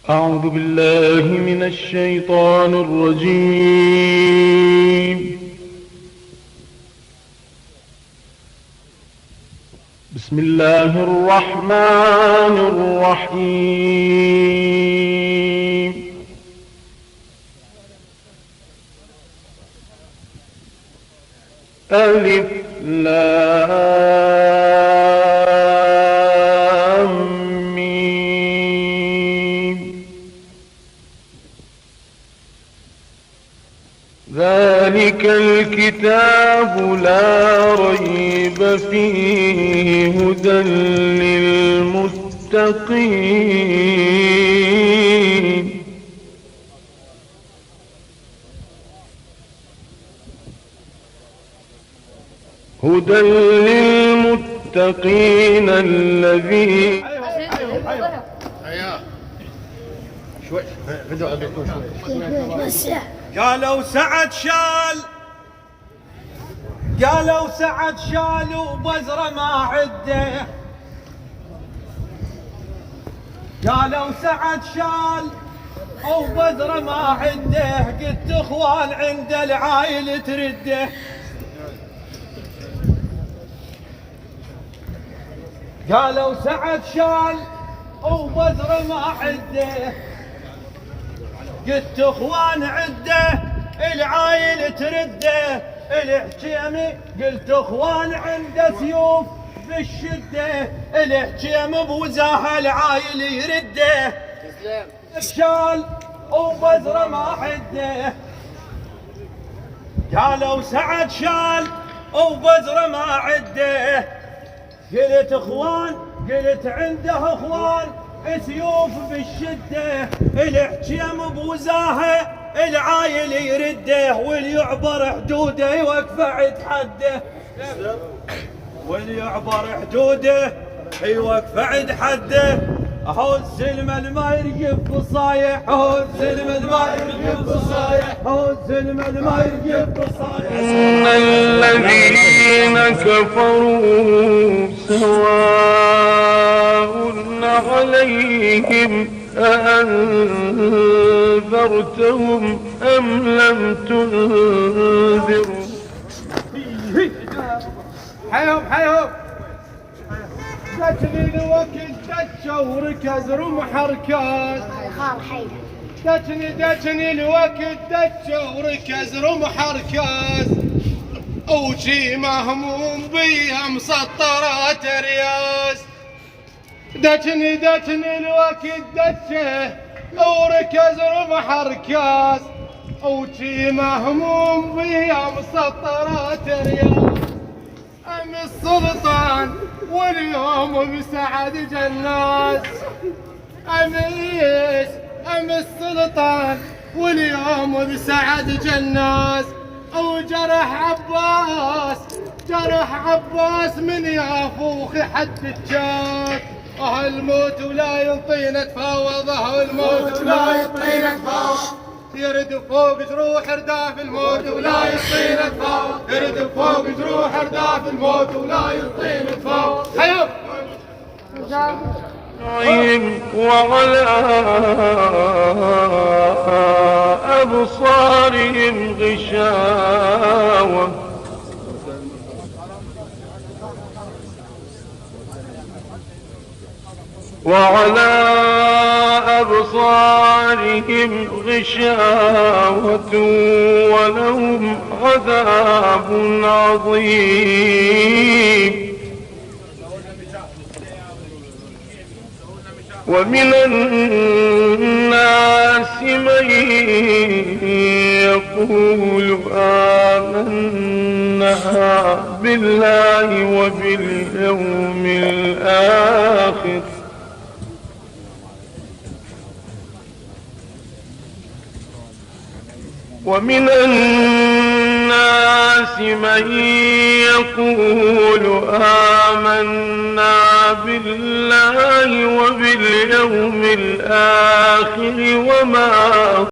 أعوذ بالله من الشيطان الرجيم. بسم الله الرحمن الرحيم. ألف لام ميم. ذلك الكتاب لا ريب فيه هدى للمتقين. هدى للمتقين الذين قالوا سعد شال وبزره ما عده. قالوا سعد شال وبزره ما عده. قلت اخوان عند العايل ترده. قالوا سعد شال وبزره ما عده. قلت اخوان عده العايل ترده. الحكيمي قلت اخوان عنده سيوف بالشده. الحكيم بوزاها العايل يرده. شال وبزره ما عده. قالوا سعد شال وبزره ما عده. قلت اخوان قلت عنده اخوان سيوف بالشده. الحكيم بوزاها العايل يرده. واللي يعبر حدوده يوقف عند حده. واللي يعبر حدوده يوقف عند حده. اهو الزلم ما يرقب بالصايح. اهو الزلم ما يرقب بالصايح. اهو الزلم ما يرقب بالصايح. إن الذين كفروا سواء عليهم أأنذرتهم أم لم تنذرهم. حيهم دجني الوقت دجه وركز رمح ركاز. دجني الوقت دجه وركز رمح ركاز. وجي مهموم بيها مسطرات رياز. دجني الوقت دجه وركز رمح ركاز. وجي مهموم بيها مسطرات رياز. أم السلطان واليوم بسعد جناس. أم السلطان واليوم بسعد جناس. جرح عباس من يافوخ حد الجاك. الموت ولا ينطينا تفاوض. الموت ولا ينطينا تفاوض. يرد فوق جروح رداف الموت ولا يطينا تفاوض. يرد فوق جروح رداف الموت ولا يطينا تفاوض. حيو وعلى أبصارهم غشاوة. وعلى أبصارهم غشاوة ولهم عذاب عظيم. ومن الناس من يقول آمنا بالله وباليوم الآخر ومن الناس من يقول آمنا بالله وباليوم الآخر وما